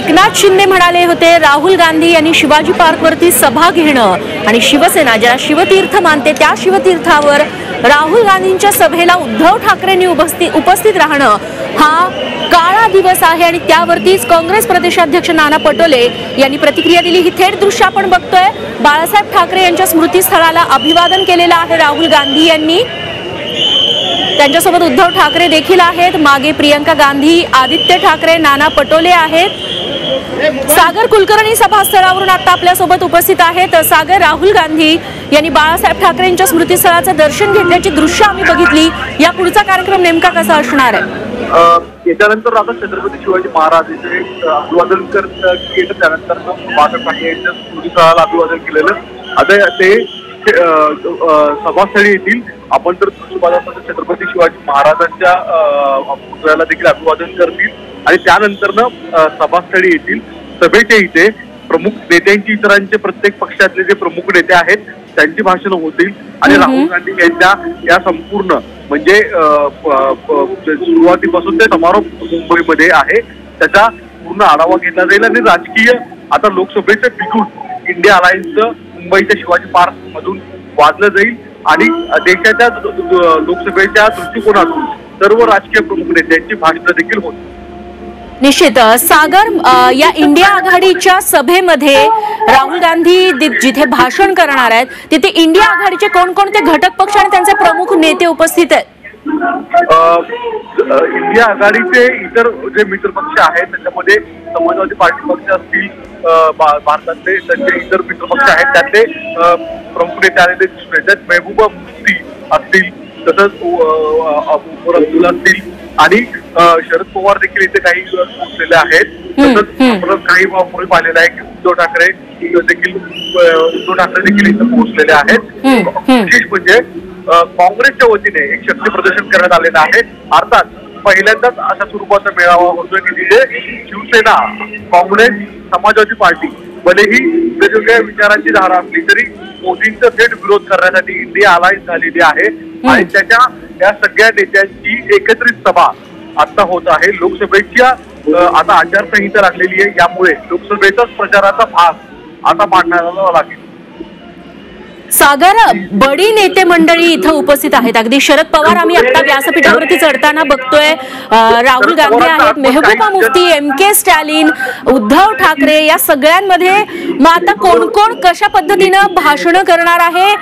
एकनाथ शिंदे म्हणाले होते राहुल गांधी यांनी शिवाजी पार्कवरती सभा घेणं आणि शिवसेना ज्याला शिवतीर्थ मानते त्या शिवतीर्थावर राहुल गांधींच्या सभेला उद्धव ठाकरेंनी उपस्थित राहणं हा काळा दिवस आहे आणि त्यावरतीच काँग्रेस प्रदेशाध्यक्ष नाना पटोले यांनी प्रतिक्रिया दिली। ही थेट दृश्य आपण बघतोय। बाळासाहेब ठाकरे यांच्या स्मृतीस्थळाला अभिवादन केलेलं आहे राहुल गांधी यांनी। त्यांच्यासोबत उद्धव ठाकरे देखील आहेत, मागे प्रियंका गांधी, आदित्य ठाकरे, नाना पटोले आहेत। सागर कुलकर्णी सभास्थळावरून आता आपल्यासोबत उपस्थित आहेत। सागर, राहुल गांधी यांनी बाळासाहेब ठाकरेंच्या स्मृतीस्थळाचं दर्शन घेतल्याची दृश्य आम्ही बघितली। या पुढचा कार्यक्रम नेमका कसा असणार आहे? याच्यानंतर आता छत्रपती शिवाजी महाराज यांचे अभिवादन केलं, त्यानंतर बाळासाहेब ठाकरे यांच्या स्मृतीस्थळाला अभिवादन केलेलं। आता ते सभास्थळी येतील। आपण तर छत्रपती शिवाजी महाराजांच्या पुतळ्याला देखील अभिवादन करतील आणि त्यानंतर सभास्थळी येतील। सभेच्या इथे प्रमुख नेत्यांची, इतरांचे प्रत्येक पक्षातले जे प्रमुख नेते आहेत त्यांची भाषणं होतील आणि राहुल गांधी यांच्या या संपूर्ण म्हणजे सुरुवातीपासून ते समारोप मुंबईमध्ये आहे त्याचा पूर्ण आढावा घेतला जाईल आणि राजकीय आता लोकसभेचं तिकीट इंडिया अलायन्सचं मुंबईच्या शिवाजी पार्क मधून वाजलं जाईल आणि देशाच्या लोकसभेच्या दृष्टिकोनातून सर्व राजकीय प्रमुख नेत्यांची भाषणं देखील होतील। निश्चित सागर, या इंडिया आघाडीच्या सभेमध्ये राहुल गांधी जिथे भाषण करणार आहेत तिथे इंडिया आघाडीचे कोणकोणते घटक पक्ष आणि त्यांचे प्रमुख नेते उपस्थित आहेत? इंडिया आघाडीचे इतर जे मित्र पक्ष आहेत त्याच्यामध्ये समाजवादी पार्टी पक्ष असतील, भारतातले त्यांचे इतर मित्र पक्ष आहेत त्यातले प्रमुख नेते आलेले दिसून येतात। महबूबा मुफ्ती असतील, तसंच उमर अब्दुल्ला असतील आणि शरद पवार देखील इथे काही पोहोचलेले आहेत। तसंच काही पूर्वी पाहिलेलं आहे की उद्धव ठाकरे देखील इथे पोहोचलेले आहेत। विशेष म्हणजे काँग्रेसच्या वतीने एक शक्ती प्रदर्शन करण्यात आलेलं आहे। अर्थात पहिल्यांदाच अशा स्वरूपाचा मेळावा होतोय की जिथे शिवसेना, काँग्रेस, समाजवादी पार्टी भलेही वेगवेगळ्या विचारांची धारा असली तरी मोदींचा थेट विरोध करण्यासाठी इंडिया अलायन्स झालेली आहे आणि त्याच्या या सगळ्या नेत्यांची एकत्रित सभा आता होत आहे। लोकसभेच्या आता आचारसंहिता लागलेली आहे, यामुळे लोकसभेचाच प्रचाराचा भाग आता मांडण्याला लागेल। सागर, बडी नेते मंडळी इथं उपस्थित आहेत। अगदी शरद पवार आम्ही आता व्यासपीठावरती चढताना बघतोय, राहुल गांधी आहेत, महबूबा मुफ्ती, MK स्टॅलिन, उद्धव ठाकरे, या सगळ्यांमध्ये मग आता कोण कोण कशा पद्धतीनं भाषण करणार आहे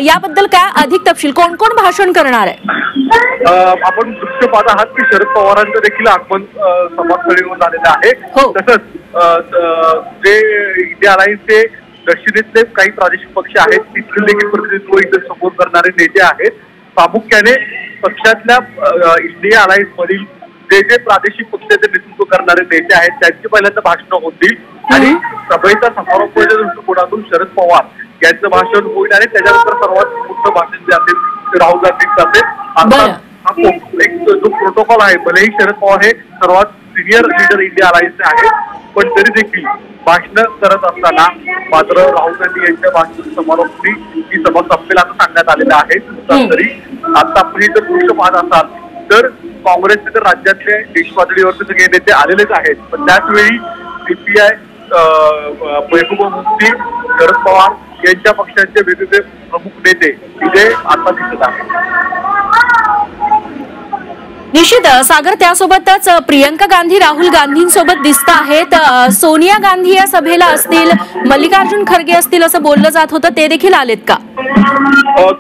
याबद्दल काय अधिक तपशील, कोण कोण भाषण करणार आहे? आपण दृश्य पाहत आहात की शरद पवारांचं देखील आगमन सभास्थळीवर झालेलं आहे। तसंच जे इंडिया अलायन्सचे दक्षिणेतले काही प्रादेशिक पक्ष आहेत तिथले देखील प्रतिनिधित्व इथे समोर करणारे नेते आहेत। प्रामुख्याने पक्षातल्या इंडिया अलायन्स मधील जे प्रादेशिक पक्षाचे नेतृत्व करणारे नेते आहेत त्यांची पहिल्यांदा भाषणं होतील आणि सभेचा समारोपाच्या दृष्टिकोनातून शरद पवार यांचं भाषण होईल आणि त्याच्यानंतर सर्वात मोठं भाषण जे असेल ते राहुल गांधींचं असेल। आता एक जो प्रोटोकॉल आहे, भलेही शरद पवार हे सर्वात सिनियर लीडर इंडिया अलायन्सचे आहेत पण तरी देखील भाषण करत असताना मात्र राहुल गांधी यांच्या भाषण समारोपी ही सभा संपेल असं सांगण्यात आलेलं आहे। तरी आता आपण जर दृश्य पाहत असाल तर काँग्रेसचे तर राज्यातले देश पातळीवरचे सगळे नेते आलेलेच आहेत, पण त्याचवेळी CPI, महबूबा मुफ्ती, शरद पवार यांच्या पक्षांचे वेगवेगळे प्रमुख नेते इथे आता दिसत आहेत। निश्चित सागर, त्यासोबतच प्रियंका गांधी राहुल गांधींसोबत दिसत आहेत। सोनिया गांधी या सभेला असतील, मल्लिकार्जुन खरगे असतील असं बोललं जात होतं, ते देखील आलेत का?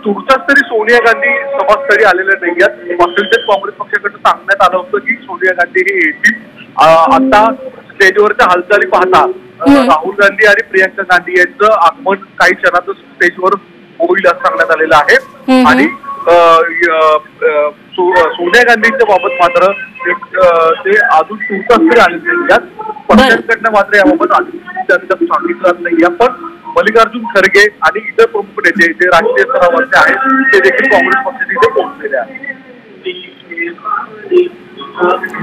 तुर्तास तरी सोनिया गांधी सभास्थळी आलेल्या नाही आहेत। वास्तविकतेत काँग्रेस पक्षाकडून सांगण्यात आलं होतं की सोनिया गांधी हे येतील। आता स्टेजवरच्या हालचाली पाहता राहुल गांधी आणि प्रियंका गांधी यांचं आगमन काही क्षणातच स्टेजवर होईल असं सांगण्यात आलेलं आहे आणि सोनिया गांधींच्या बाबत मात्र ते अजून तुर्तास तरी आलेले नाहीत। पक्षांकडनं मात्र याबाबत अजून सांगितलं नाही। पण मल्लिकार्जुन खरगे आणि इतर प्रमुख नेते जे राष्ट्रीय स्तरावरचे आहेत ते देखील काँग्रेस पक्षाचे इथे पोहोचलेले आहेत।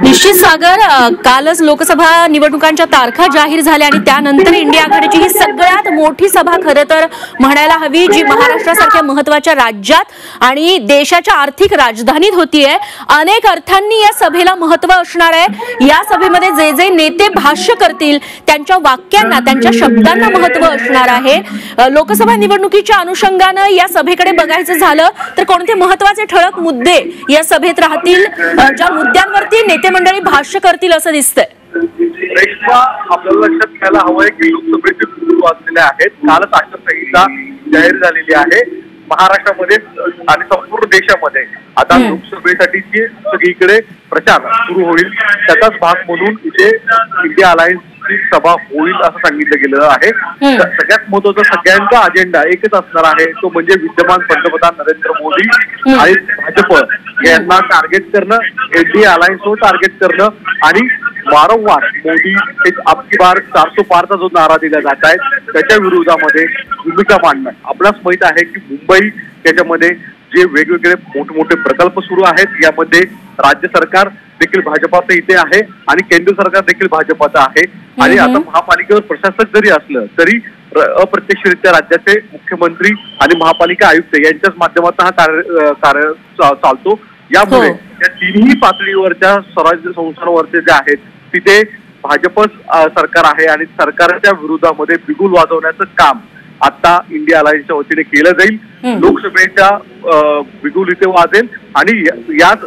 निश्चित सागर, कालच लोकसभा निवडणुकांच्या तारखा जाहीर झाल्या आणि त्यानंतर इंडिया आघाडीची ही सगळ्यात मोठी सभा खरं तर म्हणायला हवी, जी महाराष्ट्रासारख्या महत्त्वाच्या राज्यात आणि देशाच्या आर्थिक राजधानीत होतीये. अनेक अर्थांनी या सभेला महत्त्व असणार आहे. या सभेमध्ये जे जे नेते भाष्य करतील त्यांच्या वाक्यांना, त्यांच्या शब्दांना महत्त्व असणार आहे. लोकसभा निवडणुकीच्या अनुषंगानं या सभेकडे बघायचं झालं तर कोणते महत्त्वाचे ठळक मुद्दे या सभेत राहतील, ज्या मुद्द्यांवरती नेते मंडळी भाष्य करतील असं दिसतंय? आपल्याला लक्षात घ्यायला हवंय की लोकसभेचे सुरू वाजलेले आहेत. कालच आचारसंहिता जाहीर झालेली आहे महाराष्ट्रामध्ये आणि संपूर्ण देशामध्ये. आता लोकसभेसाठीची सगळीकडे प्रचार सुरू होईल. त्याचाच भाग म्हणून इथे इंडिया अलायन्सची सभा होईल असं सांगितलं गेलेलं आहे. सगळ्यात महत्वाचा सगळ्यांचा अजेंडा एकच असणार आहे, तो म्हणजे विद्यमान पंतप्रधान नरेंद्र मोदी आणि भाजप यांना टार्गेट करणं, इंडिया अलायन्सवर टार्गेट करणं आणि वारंवार मोदी एक आपकी बार 400 पारचा जो नारा दिला जात आहे त्याच्या विरोधामध्ये भूमिका मांडणं. आपणास माहित आहे की मुंबई त्याच्यामध्ये जे वेगवेगळे मोठमोठे प्रकल्प सुरू आहेत, यामध्ये राज्य सरकार देखील भाजपाचं इथे आहे आणि केंद्र सरकार देखील भाजपाचं आहे. आणि आता महापालिकेवर प्रशासक जरी असलं तरी अप्रत्यक्षरित्या राज्याचे मुख्यमंत्री आणि महापालिका आयुक्त यांच्याच माध्यमातून हा कार्य चालतो. यामुळे या तिन्ही पातळीवरच्या स्वराज्य संस्थांवरचे जे आहेत तिथे भाजप सरकार आहे आणि सरकारच्या विरोधामध्ये बिगुल वाजवण्याचं काम आता इंडिया अलायन्सच्या वतीने केलं जाईल. लोकसभेच्या बिगुल इथे वाजेल आणि याच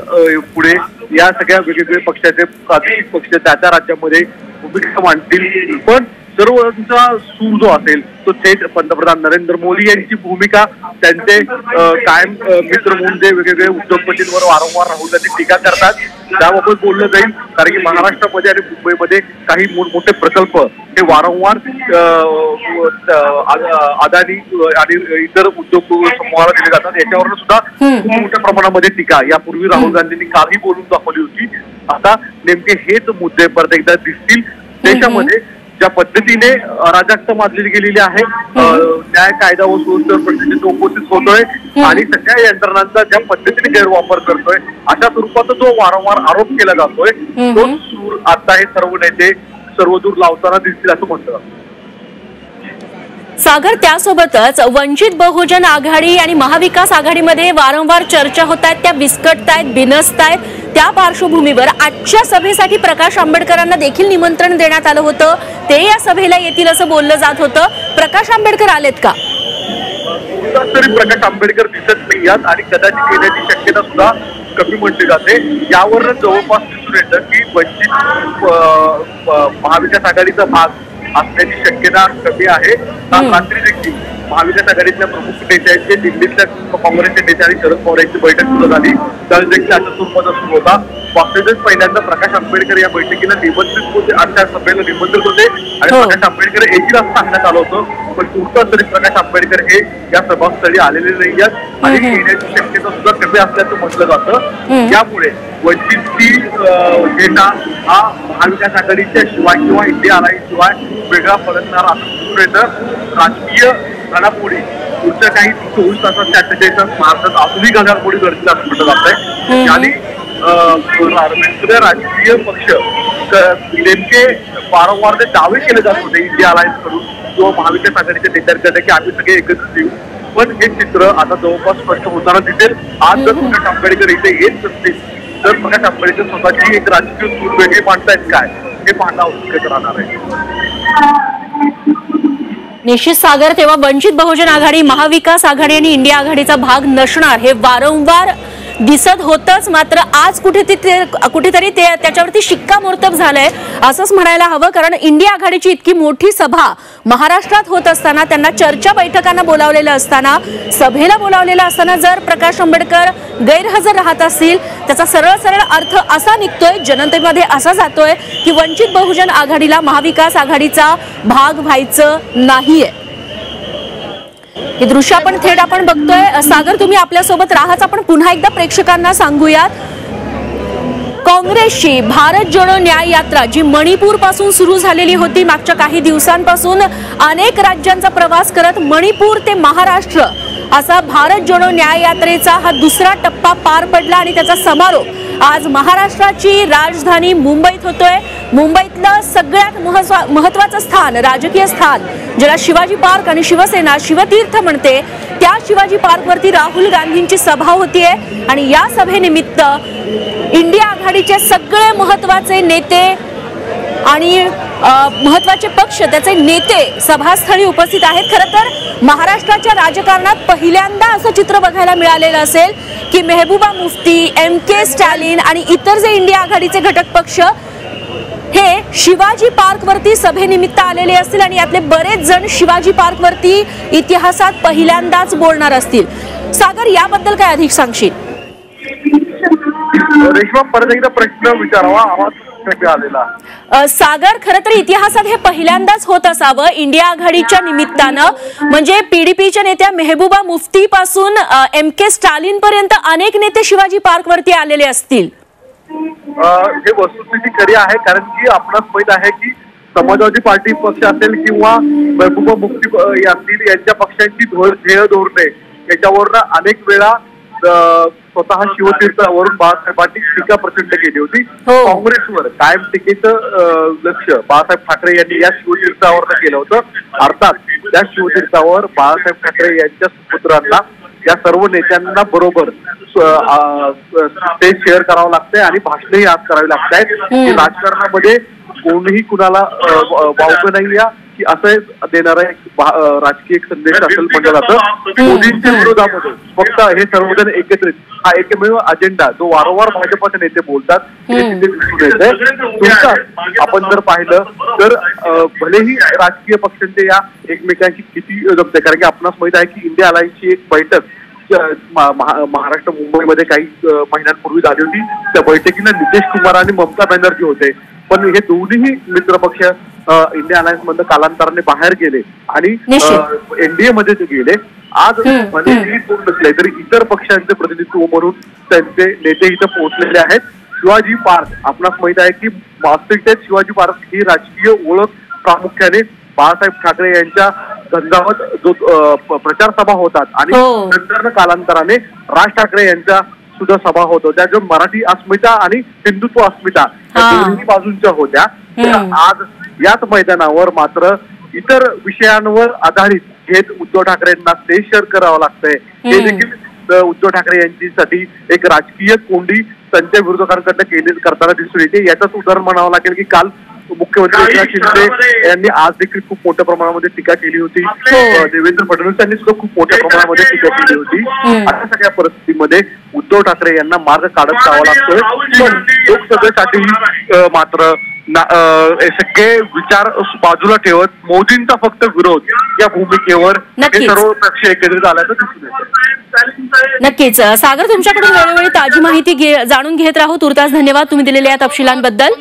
पुढे या सगळ्या वेगवेगळ्या पक्षाचे प्रादेशिक पक्ष त्या राज्यामध्ये भूमिका मांडतील. पण सर्वांचा सूर जो असेल तो थेट पंतप्रधान नरेंद्र मोदी यांची भूमिका, त्यांचे कायम मित्र म्हणून जे वेगवेगळे उद्योगपतींवर वारंवार राहुल गांधी टीका करतात त्याबाबत बोललं जाईल. कारण की महाराष्ट्रामध्ये आणि मुंबईमध्ये काही मोठमोठे प्रकल्प हे वारंवार अदानी आणि इतर उद्योग समूहाला दिले जातात. याच्यावर सुद्धा खूप मोठ्या प्रमाणामध्ये टीका यापूर्वी राहुल गांधींनी कालही बोलून दाखवली होती. आता नेमके हेच मुद्दे परत एकदा दिसतील. देशामध्ये ज्या पद्धतीने अराजकता माजली गेलेली आहे, न्याय कायदा व सुव्यवस्थेवर पद्धतीने उपस्थित होतोय आणि सगळ्या यंत्रणांचा ज्या पद्धतीने गैरवापर करतोय अशा स्वरूपाचा जो वारंवार आरोप केला जातोय तो सूर आता हे सर्व नेते सर्वदूर लावताना दिसतील असं म्हणतात. सागर, त्यासोबतच वंचित बहुजन आघाडी आणि महाविकास आघाडीमध्ये वारंवार चर्चा होत आहेत, त्या विस्कटतायत, बिनसतायत. त्या पार्श्वभूमीवर आजच्या सभेसाठी प्रकाश आंबेडकरांना देखील निमंत्रण देण्यात आलं होतं. ते या सभेला येतील असं बोललं जात होतं. प्रकाश आंबेडकर आलेत का? तरी प्रकाश आंबेडकर दिसत नाही यात आणि कदाचित येण्याची शक्यता सुद्धा कमी म्हटली जाते. यावर जवळपास दिसून येतं की वंचित महाविकास आघाडीचा भाग असण्याची शक्यता कमी आहे. रात्री देखील महाविकास आघाडीतल्या प्रमुख नेत्यांचे दिल्लीतल्या काँग्रेसचे नेते आणि शरद पवार यांची बैठक सुरू झाली. त्यावेळेस देखील अशा स्वरूपाचा सुरू होता. पक्षाचेच पहिल्यांदा प्रकाश आंबेडकर या बैठकीला निमंत्रित होते, आजच्या सभेला निमंत्रित होते आणि प्रकाश आंबेडकर येतील असं सांगण्यात आलं होतं. पण तुर्तास तरी प्रकाश आंबेडकर हे या सभास्थळी आलेले नाही आहेत आणि येण्याची शक्यता सुद्धा कमी असल्याचं म्हटलं जातं. यामुळे वंचितची नेता हा महाविकास आघाडीच्या शिवाय किंवा इंडिया अलायन्स शिवाय वेगळा फलकणार असं दिसून येतं. राजकीय घडामोडी पुढच्या काही 24 तासात 48 तास भारतात अजूनही घडामोडी घडतील असं म्हटलं जात आहे. आणि राजकीय पक्ष नेमके वारंवार ते दावे केले जात होते इंडिया अलायन्स कडून किंवा महाविकास आघाडीच्या नेत्यांकडे की आम्ही सगळे एकत्र येऊ. पण हे चित्र आता जवळपास स्पष्ट होताना दिसेल. आज जर प्रकाश आंबेडकर इथे येत नसतील तर प्रकाश आंबेडकर स्वतःची एक राजकीय सूर वेगळी मांडतायत काय हे पाहणं आवश्यक राहणार आहे. निश्चित सागर, तेव्हा वंचित बहुजन आघाडी, महाविकास आघाडी आणि इंडिया आघाडीचा भाग नसणार हे वारंवार दिसत होतच. मात्र आज कुठेतरी त्याच्यावरती शिक्कामोर्तब झालंय असंच म्हणायला हवं. कारण इंडिया आघाडीची इतकी मोठी सभा महाराष्ट्रात होत असताना, त्यांना चर्चा बैठकांना बोलावलेलं असताना, सभेला बोलावलेलं असताना जर प्रकाश आंबेडकर गैरहजर राहत असतील त्याचा सरळ सरळ अर्थ असा निघतोय, जनतेमध्ये असा जातोय की वंचित बहुजन आघाडीला महाविकास आघाडीचा भाग व्हायचं नाहीये. हे दृश्य आपण थेट बघतोय. सागर, तुम्ही आपल्यासोबत राहाच. आपण पुन्हा एकदा प्रेक्षकांना सांगूयात, काँग्रेसची भारत जोडो न्याय यात्रा जी मणिपूर पासून सुरू झालेली होती, मागच्या काही दिवसांपासून अनेक राज्यांचा प्रवास करत मणिपूर ते महाराष्ट्र असा भारत जोडो न्याय यात्रेचा हा दुसरा टप्पा पार पडला आणि त्याचा समारोप आज महाराष्ट्राची राजधानी मुंबईत होतोय। मुंबईतलं सगळ्यात महत्त्वाचं स्थान, राजकीय स्थान, ज्याला शिवाजी पार्क आणि शिवसेना शिवतीर्थ म्हणते, त्या शिवाजी पार्कवरती राहुल गांधींची सभा होतीये आणि या सभेनिमित्त इंडिया आघाडीचे सगळे महत्त्वाचे नेते आणि महत्त्वाचे पक्ष, त्याचे नेते सभास्थळी उपस्थित आहेत। खरं तर महाराष्ट्राच्या राजकारणात पहिल्यांदा असं चित्र बघायला मिळालेलं असेल की मेहबूबा मुफ्ती, MK स्टॅलिन आणि इतर जे इंडिया आघाडीचे घटक पक्ष हे शिवाजी पार्क वरती सभेनिमित्त आलेले असतील आणि यातले बरेच जण शिवाजी पार्क वरती इतिहासात पहिल्यांदाच बोलणार असतील। सागर, याबद्दल काय अधिक सांगशील? रेश्मा, परत एकदा प्रश्न विचारावा, आवाज आलेला। सागर, खरं तर इतिहासात हे पहिल्यांदाच होत असावं इंडिया आघाडीच्या निमित्तानं, म्हणजे PDPच्या नेत्या मेहबूबा मुफ्ती पासून MK स्टॅलिन पर्यंत अनेक नेते शिवाजी पार्क वरती आलेले असतील। हे वस्तुस्थिती खरी आहे, कारण की आपणास माहित आहे की समाजवादी पार्टी पक्ष असेल किंवा मेहबूबा मुफ्ती असतील, यांच्या पक्षांची ध्येय धोरणे याच्यावरनं अनेक वेळा स्वतः शिवतीर्थावरून बाळासाहेबांनी टीका प्रचंड केली होती। काँग्रेसवर कायम टीकेचं लक्ष बाळासाहेब ठाकरे यांनी या शिवतीर्थावर केलं होतं। अर्थात त्या शिवतीर्थावर बाळासाहेब ठाकरे यांच्या सुपुत्रांना, या सर्व नेत्यांना बरोबर ते शेअर करावं लागतंय आणि भाषणही आज करावी लागतायत की राजकारणामध्ये कोणीही कुणाला वावगं नाही या की असं देणारा एक राजकीय संदेश असेल म्हटलं जातं। मोदींच्या विरोधामध्ये फक्त हे सर्वजण एकत्रित हा एकमेव अजेंडा जो वारंवार भाजपचे नेते बोलतात हे तिथे दिसून येतंय। आपण जर पाहिलं तर भलेही राजकीय पक्षांचे या एकमेकांची किती जमते, कारण की आपणास माहित आहे की इंडिया अलायन्सची एक बैठक महाराष्ट्र मुंबईमध्ये काही महिन्यांपूर्वी झाली होती। त्या बैठकीला नितीश कुमार आणि ममता बॅनर्जी होते, पण हे दोन्ही मित्रपक्ष इंडिया अलायन्स मधून कालांतराने बाहेर गेले आणि NDA मध्ये ते गेले। आज भलेही कोण नसले तरी इतर पक्षांचे प्रतिनिधित्व म्हणून त्यांचे नेते इथं पोहोचलेले आहेत। शिवाजी पार्क, आपणास माहित आहे की वास्तविकतेत शिवाजी पार्क ही राजकीय ओळख प्रामुख्याने बाळासाहेब ठाकरे यांच्या झंझावत जो प्रचार सभा होतात आणि नंतर कालांतराने राज ठाकरे यांच्या सुद्धा सभा होतो, त्या जो मराठी अस्मिता आणि हिंदुत्व अस्मिता दोन्ही बाजूंच्या होत्या। आज याच मैदानावर मात्र इतर विषयांवर आधारित घेत उद्धव ठाकरेंना ते शेअर करावं लागतंय। हे देखील उद्धव ठाकरे यांच्यासाठी एक राजकीय कोंडी त्यांच्या विरोधकांकडनं केली करताना दिसून येते। याचंच उदाहरण म्हणावं लागेल की काल मुख्यमंत्री एकनाथ शिंदे यांनी आज देखील खूप मोठ्या प्रमाणामध्ये टीका केली होती। देवेंद्र फडणवीस यांनी सुद्धा खूप मोठ्या प्रमाणामध्ये टीका केली होती। अशा सगळ्या परिस्थितीमध्ये उद्धव ठाकरे यांना मार्ग काढत जावा लागतोय, पण लोकसभेसाठी मात्र सगळे विचार बाजूला ठेवत मोदींचा फक्त विरोध या भूमिकेवर हे सर्व पक्ष एकत्रित आल्याचं दिसून येतं। नक्कीच सागर, तुमच्याकडून वेळोवेळी ताजी माहिती जाणून घेत राहू। तुर्तास धन्यवाद तुम्ही दिलेल्या या तपशिलांबद्दल।